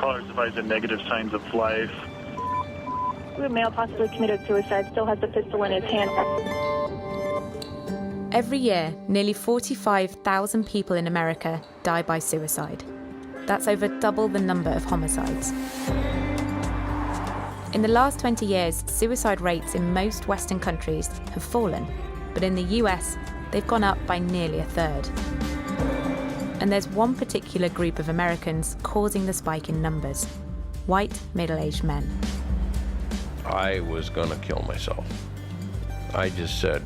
classifies as negative signs of life. A male possibly committed suicide, still has the pistol in his hand. Every year, nearly 45,000 people in America die by suicide. That's over double the number of homicides. In the last 20 years, suicide rates in most Western countries have fallen, but in the US, they've gone up by nearly a third. And there's one particular group of Americans causing the spike in numbers: white, middle-aged men. I was gonna kill myself. I just said,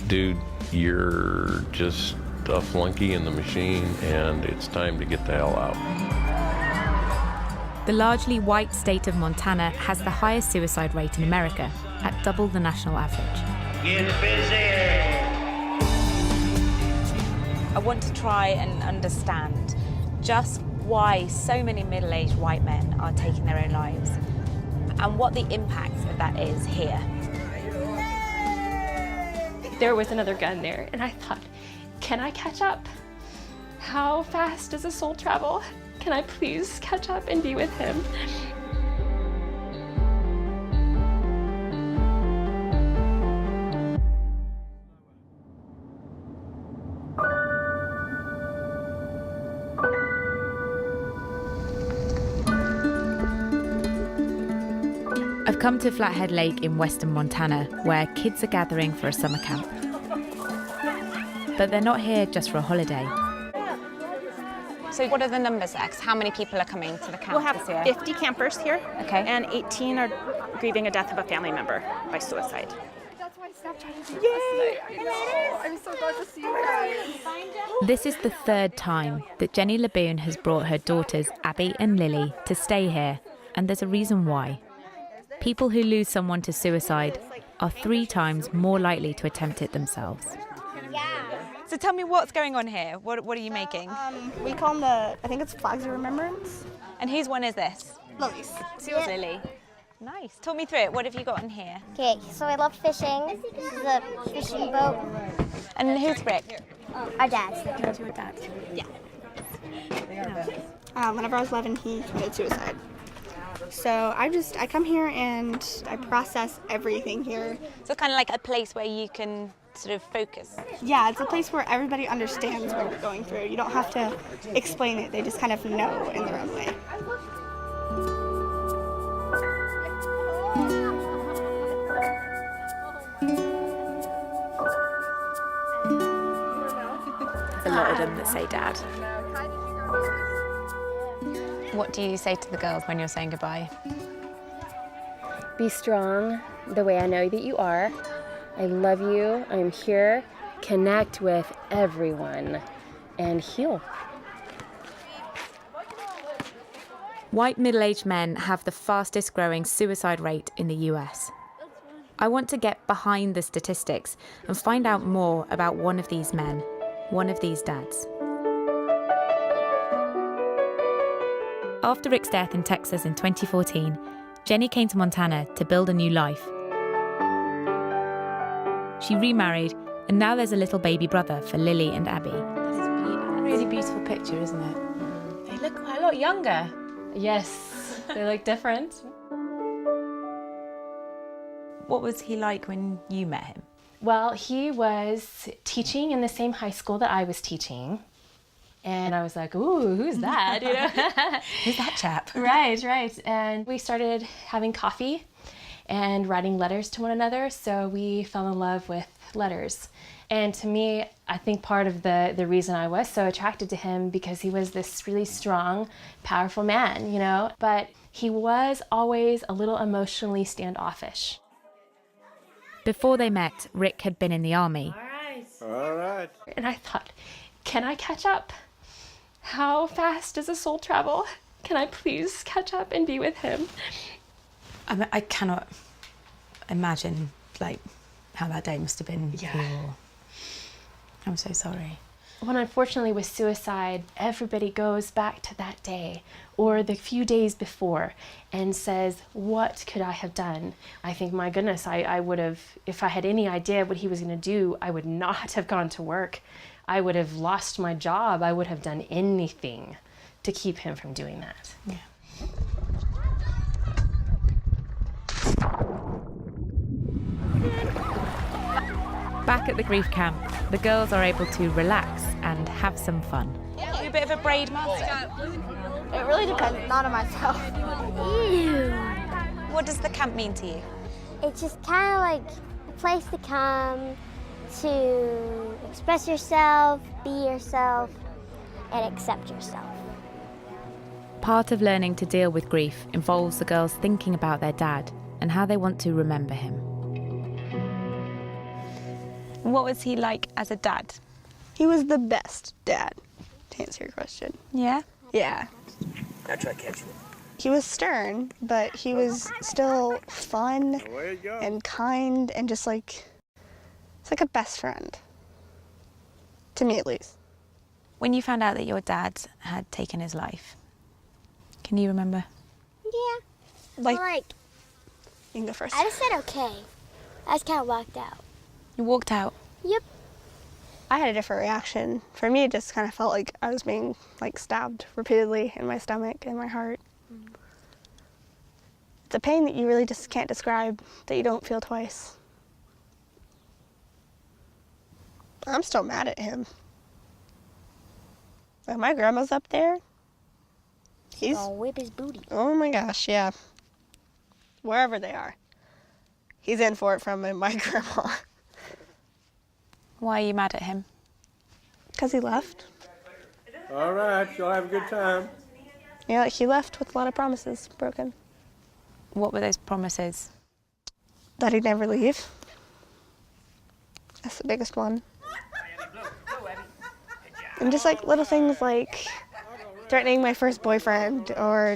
dude, you're just a flunky in the machine and it's time to get the hell out. The largely white state of Montana has the highest suicide rate in America, at double the national average. Get busy! I want to try and understand just why so many middle-aged white men are taking their own lives and what the impact of that is here. There was another gun there, and I thought, can I catch up? How fast does a soul travel? Can I please catch up and be with him? I've come to Flathead Lake in western Montana, where kids are gathering for a summer camp. But they're not here just for a holiday. So what are the numbers there? 'Cause how many people are coming to the camp We'll have this year? 50 campers here, Okay. and 18 are grieving a death of a family member by suicide. That's why Snapchat is Yay! I'm so glad to see you guys. This is the third time that Jenny Laboon has brought her daughters Abby and Lily to stay here, and there's a reason why. People who lose someone to suicide are 3 times more likely to attempt it themselves. So tell me what's going on here. What are you making? We call them I think it's flags of remembrance. And whose one is this? Lily's. It's yours, Lily. Nice. Talk me through it. What have you got in here? Okay, so I love fishing. This is a fishing boat. And who's Rick? Our dad's. Your dad. Yeah. Whenever I was 11, he committed suicide. So I come here and I process everything here. So kind of like a place where you can sort of focus. Yeah, it's a place where everybody understands what you're going through. You don't have to explain it. They just kind of know in their own way. There's a lot of them that say dad. What do you say to the girls when you're saying goodbye? Be strong the way I know that you are. I love you. I'm here. Connect with everyone and heal. White middle-aged men have the fastest growing suicide rate in the US. I want to get behind the statistics and find out more about one of these men, one of these dads. After Rick's death in Texas in 2014, Jenny came to Montana to build a new life. She remarried, and now there's a little baby brother for Lily and Abby. That is a really beautiful picture, isn't it? They look quite a lot younger. Yes, they look different. What was he like when you met him? Well, he was teaching in the same high school that I was teaching. And I was like, ooh, who's that? You know? Who's that chap? Right. And we started having coffee and writing letters to one another. So we fell in love with letters. And to me, I think part of the reason I was so attracted to him because he was this really strong, powerful man, you know? But he was always a little emotionally standoffish. Before they met, Rick had been in the army. All right. And I thought, can I catch up? How fast does a soul travel? Can I please catch up and be with him? I cannot imagine like how that day must have been. Yeah. I'm so sorry. Well, unfortunately with suicide, everybody goes back to that day or the few days before and says, what could I have done? I think, my goodness, I would have, if I had any idea what he was going to do, I would not have gone to work. I would have lost my job. I would have done anything to keep him from doing that. Yeah. Back at the grief camp, the girls are able to relax and have some fun. You're a bit of a braid master. It really depends, not on myself. Ew. What does the camp mean to you? It's just kind of like a place to come to express yourself, be yourself, and accept yourself. Part of learning to deal with grief involves the girls thinking about their dad and how they want to remember him. What was he like as a dad? He was the best dad, to answer your question. Yeah? Yeah. Now try catching it. He was stern, but he was still fun and kind and just like, it's like a best friend. To me, at least. When you found out that your dad had taken his life, can you remember? Yeah. Like, you can go first. I just said okay. I just kind of walked out. You walked out? Yep. I had a different reaction. For me, it just kind of felt like I was being like stabbed repeatedly in my stomach and my heart. It's a pain that you really just can't describe, that you don't feel twice. I'm still mad at him. Like, my grandma's up there. He's gonna whip his booty. Oh my gosh, yeah. Wherever they are. He's in for it from my grandma. Why are you mad at him? Because he left. All right, you'll have a good time. Yeah, he left with a lot of promises broken. What were those promises? That he'd never leave. That's the biggest one. And just like little things like threatening my first boyfriend or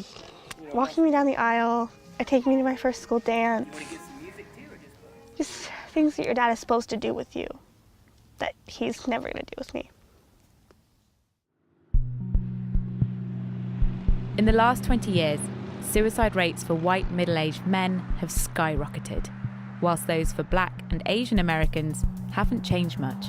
walking me down the aisle or taking me to my first school dance. Just things that your dad is supposed to do with you that he's never going to do with me. In the last 20 years, suicide rates for white middle-aged men have skyrocketed, whilst those for Black and Asian Americans haven't changed much.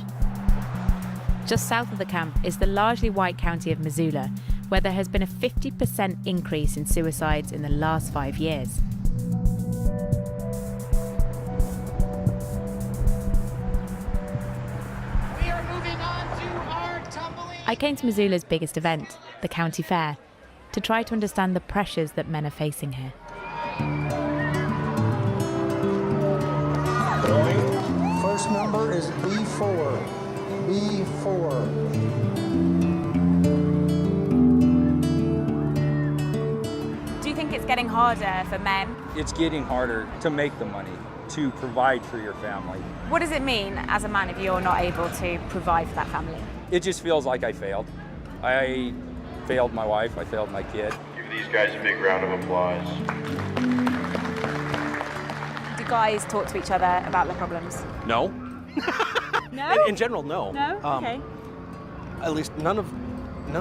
Just south of the camp is the largely white county of Missoula, where there has been a 50% increase in suicides in the last 5 years. We are moving on to our tumbling. I came to Missoula's biggest event, the county fair, to try to understand the pressures that men are facing here. First number is B4. B4. Do you think it's getting harder for men? It's getting harder to make the money, to provide for your family. What does it mean as a man if you're not able to provide for that family? It just feels like I failed. I failed my wife, I failed my kid. Give these guys a big round of applause. Do guys talk to each other about their problems? No. No? In general, no. No? Okay. At least none of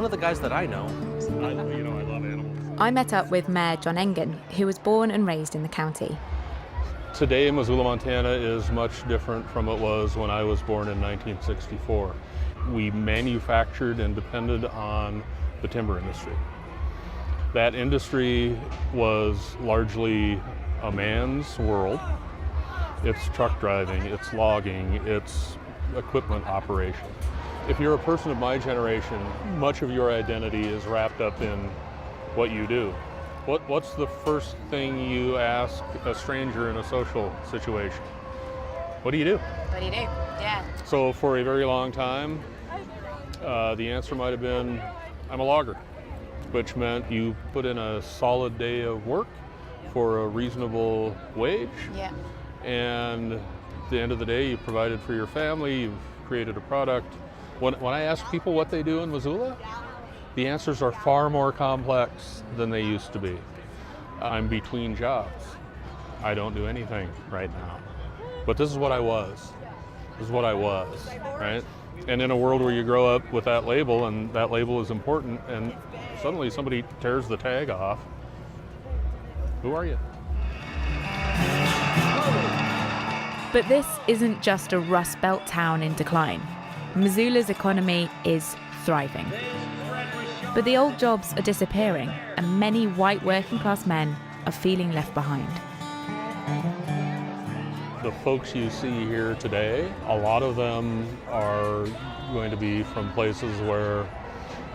the guys that I know. I love animals. I met up with Mayor John Engen, who was born and raised in the county. Today, Missoula, Montana is much different from it was when I was born in 1964. We manufactured and depended on the timber industry. That industry was largely a man's world. It's truck driving, it's logging, it's equipment operation. If you're a person of my generation, much of your identity is wrapped up in what you do. What's the first thing you ask a stranger in a social situation? What do you do? What do you do? Yeah. So for a very long time, the answer might have been, I'm a logger, which meant you put in a solid day of work for a reasonable wage. Yeah. And at the end of the day, you provided for your family, you've created a product. When I ask people what they do in Missoula, the answers are far more complex than they used to be. I'm between jobs. I don't do anything right now. But this is what I was. This is what I was, right? And in a world where you grow up with that label, and that label is important, and suddenly somebody tears the tag off, who are you? But this isn't just a Rust Belt town in decline. Missoula's economy is thriving. But the old jobs are disappearing, and many white working class men are feeling left behind. The folks you see here today, a lot of them are going to be from places where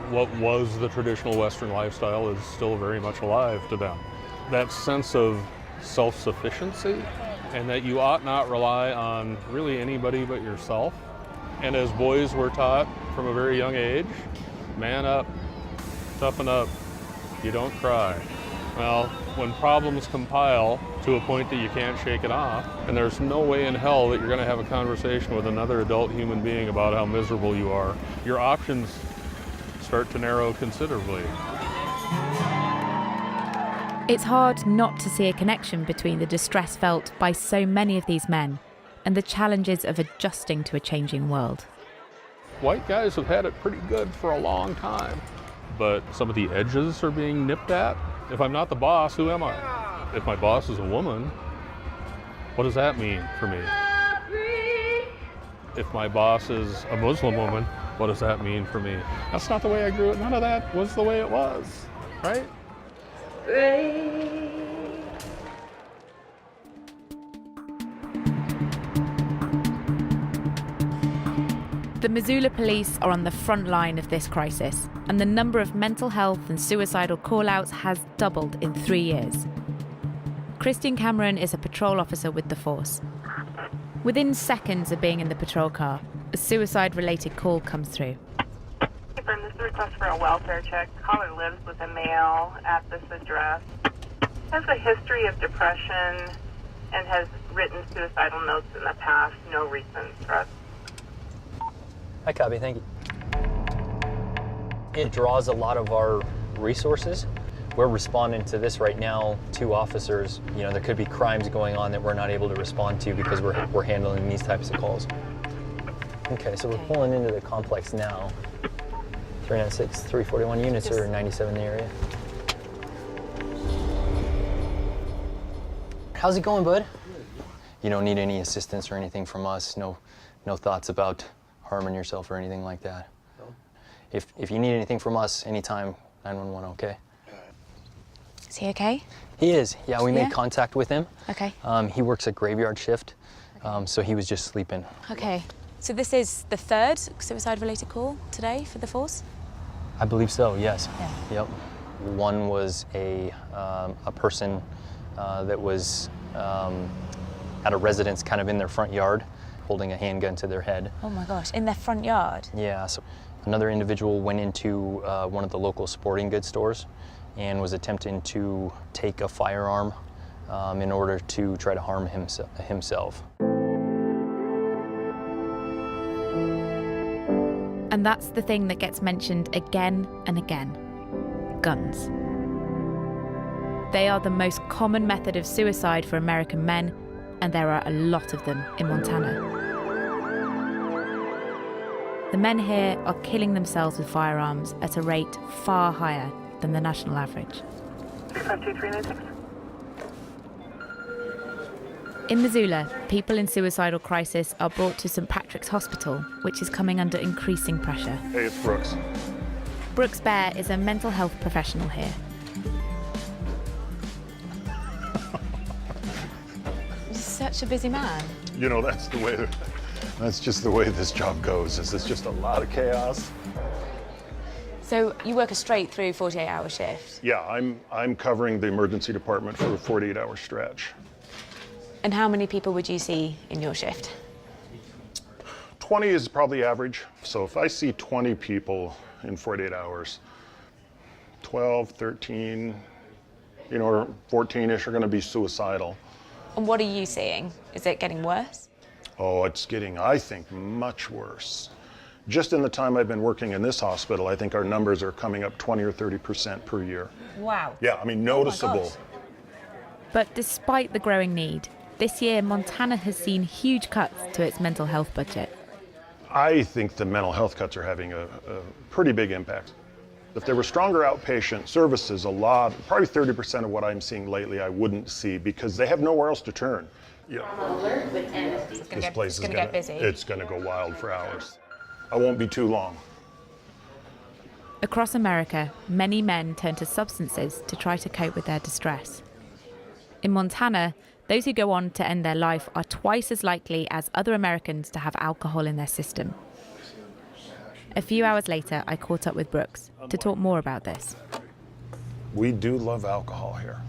what was the traditional Western lifestyle is still very much alive to them. That sense of self-sufficiency, and that you ought not rely on really anybody but yourself. And as boys were taught from a very young age, man up, toughen up, you don't cry. Well, when problems compile to a point that you can't shake it off, and there's no way in hell that you're going to have a conversation with another adult human being about how miserable you are, your options start to narrow considerably. It's hard not to see a connection between the distress felt by so many of these men and the challenges of adjusting to a changing world. White guys have had it pretty good for a long time, but some of the edges are being nipped at. If I'm not the boss, who am I? If my boss is a woman, what does that mean for me? If my boss is a Muslim woman, what does that mean for me? That's not the way I grew up. None of that was the way it was, right? The Missoula police are on the front line of this crisis, and the number of mental health and suicidal call-outs has doubled in 3 years. Christian Cameron is a patrol officer with the force. Within seconds of being in the patrol car, a suicide-related call comes through. This is a request for a welfare check. Caller lives with a male at this address. Has a history of depression and has written suicidal notes in the past. No recent threats. Hi, copy, thank you. It draws a lot of our resources. We're responding to this right now, 2 officers. You know, there could be crimes going on that we're not able to respond to because we're handling these types of calls. Okay, so we're pulling into the complex now. 396, 341 units or 97 in the area. How's it going, bud? You don't need any assistance or anything from us. No thoughts about harming yourself or anything like that. No. If you need anything from us anytime, 911, okay? Is he okay? He is. Yeah, we made contact with him. Okay. He works a graveyard shift, so he was just sleeping. Okay. So this is the 3rd suicide-related call today for the force? I believe so, yes. Yeah. Yep. One was a person that was at a residence kind of in their front yard, holding a handgun to their head. Oh my gosh, in their front yard? Yeah, so another individual went into one of the local sporting goods stores and was attempting to take a firearm in order to try to harm himself. And that's the thing that gets mentioned again and again: guns. They are the most common method of suicide for American men, and there are a lot of them in Montana. The men here are killing themselves with firearms at a rate far higher than the national average. 352-396. In Missoula, people in suicidal crisis are brought to St. Patrick's Hospital, which is coming under increasing pressure. Hey, it's Brooks. Brooks Bear is a mental health professional here. You're such a busy man. You know, that's just the way this job goes. It's just a lot of chaos. So you work a straight through 48-hour shift? Yeah, I'm covering the emergency department for a 48-hour stretch. And how many people would you see in your shift? 20 is probably average. So if I see 20 people in 48 hours, 12, 13, or 14-ish are going to be suicidal. And what are you seeing? Is it getting worse? Oh, it's getting, I think, much worse. Just in the time I've been working in this hospital, I think our numbers are coming up 20 or 30% per year. Wow. Yeah, I mean, noticeable. Oh my gosh. But despite the growing need, this year Montana has seen huge cuts to its mental health budget. I think the mental health cuts are having a pretty big impact. If there were stronger outpatient services, probably 30% of what I'm seeing lately I wouldn't see because they have nowhere else to turn. Yeah. This place is going to get busy. It's going to go wild for hours. I won't be too long. Across America, many men turn to substances to try to cope with their distress. In Montana, Those who go on to end their life are twice as likely as other Americans to have alcohol in their system. A few hours later, I caught up with Brooks to talk more about this. We do love alcohol here.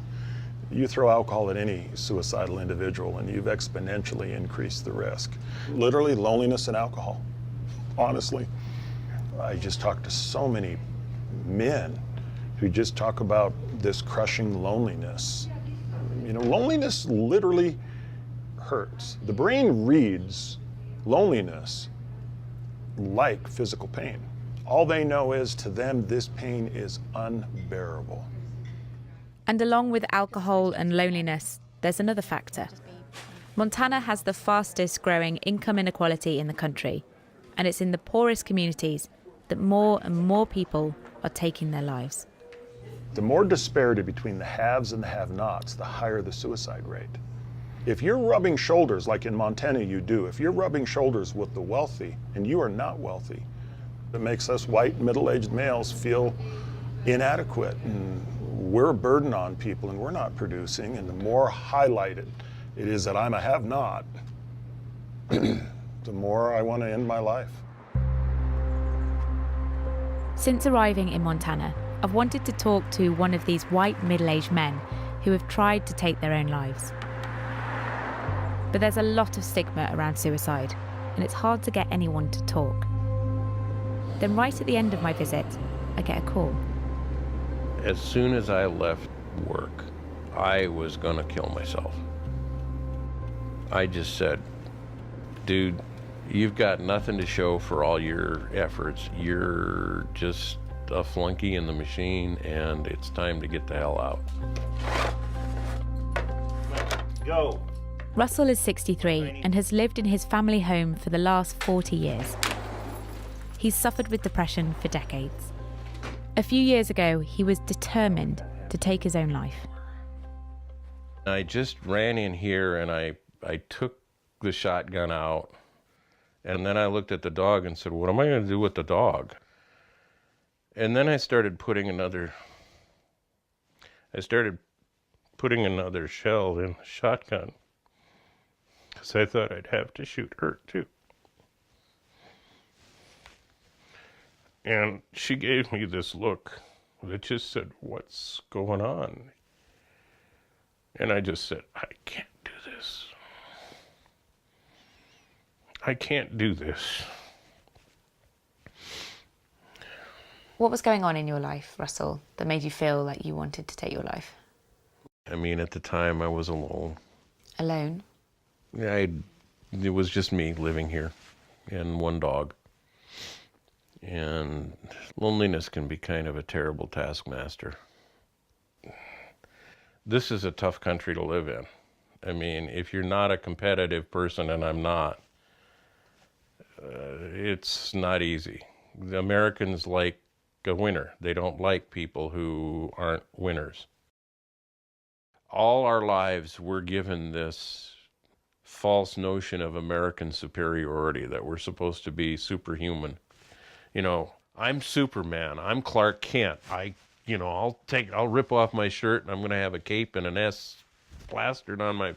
You throw alcohol at any suicidal individual and you've exponentially increased the risk. Literally loneliness and alcohol, honestly. I just talked to so many men who just talk about this crushing loneliness. You know, loneliness literally hurts. The brain reads loneliness like physical pain. All they know is, to them, this pain is unbearable. And along with alcohol and loneliness, there's another factor. Montana has the fastest growing income inequality in the country, and it's in the poorest communities that more and more people are taking their lives. The more disparity between the haves and the have-nots, the higher the suicide rate. If you're rubbing shoulders, like in Montana you do, if you're rubbing shoulders with the wealthy and you are not wealthy, it makes us white middle-aged males feel inadequate, and we're a burden on people and we're not producing. And the more highlighted it is that I'm a have-not, the more I want to end my life. Since arriving in Montana, I've wanted to talk to one of these white middle-aged men who have tried to take their own lives. But there's a lot of stigma around suicide, and it's hard to get anyone to talk. Then right at the end of my visit, I get a call. As soon as I left work, I was gonna kill myself. I just said, dude, you've got nothing to show for all your efforts. You're just a flunky in the machine, and it's time to get the hell out. Let's go. Russell is 63 and has lived in his family home for the last 40 years. He's suffered with depression for decades. A few years ago, he was determined to take his own life. I just ran in here and I took the shotgun out, and then I looked at the dog and said, what am I going to do with the dog? And then I started putting another shell in the shotgun, because I thought I'd have to shoot her too. And she gave me this look that just said, what's going on? And I just said, I can't do this. I can't do this. What was going on in your life, Russell, that made you feel like you wanted to take your life? I mean, at the time I was alone. Alone? Yeah, it was just me living here and one dog. And loneliness can be kind of a terrible taskmaster. This is a tough country to live in. I mean, if you're not a competitive person, and I'm not, it's not easy. The Americans like a winner. They don't like people who aren't winners. All our lives we're given this false notion of American superiority, that we're supposed to be superhuman. You know, I'm Superman, I'm Clark Kent. I'll rip off my shirt and I'm going to have a cape and an S plastered on my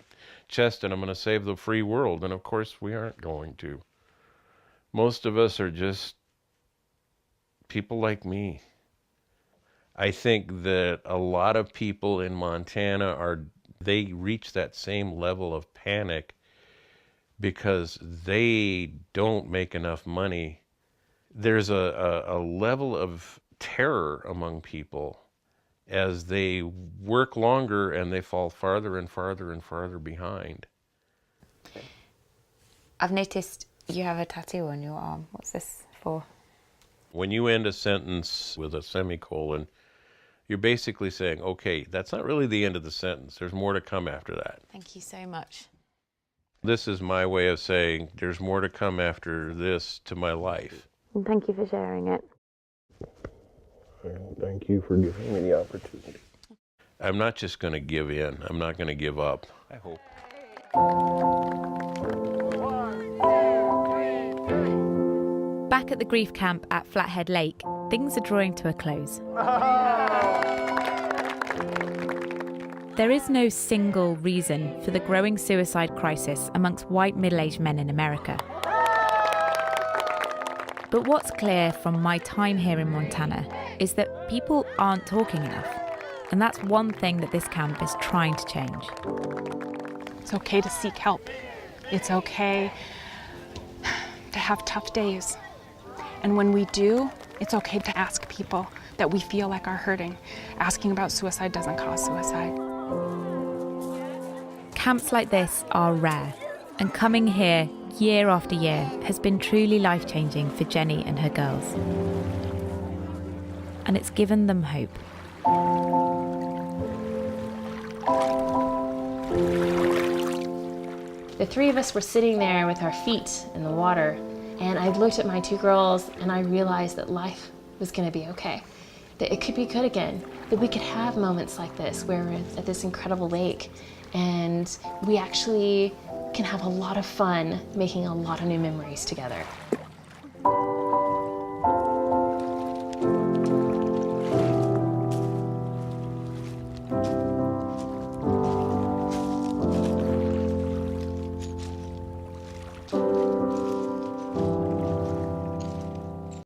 chest and I'm going to save the free world. And of course we aren't going to. Most of us are just people like me. I think that a lot of people in Montana they reach that same level of panic because they don't make enough money. There's a level of terror among people as they work longer and they fall farther and farther and farther behind. I've noticed you have a tattoo on your arm. What's this for? When you end a sentence with a semicolon, you're basically saying, okay, that's not really the end of the sentence. There's more to come after that. Thank you so much. This is my way of saying there's more to come after this to my life. And thank you for sharing it. And thank you for giving me the opportunity. I'm not just going to give in. I'm not going to give up. I hope. 1, 2, 3. Back at the grief camp at Flathead Lake, things are drawing to a close. There is no single reason for the growing suicide crisis amongst white middle-aged men in America. But what's clear from my time here in Montana is that people aren't talking enough. And that's one thing that this camp is trying to change. It's okay to seek help. It's okay to have tough days. And when we do, it's okay to ask people that we feel like are hurting. Asking about suicide doesn't cause suicide. Camps like this are rare, and coming here year after year has been truly life-changing for Jenny and her girls. And it's given them hope. The three of us were sitting there with our feet in the water, and I looked at my two girls and I realized that life was going to be okay, that it could be good again, that we could have moments like this where we're at this incredible lake and we actually can have a lot of fun making a lot of new memories together.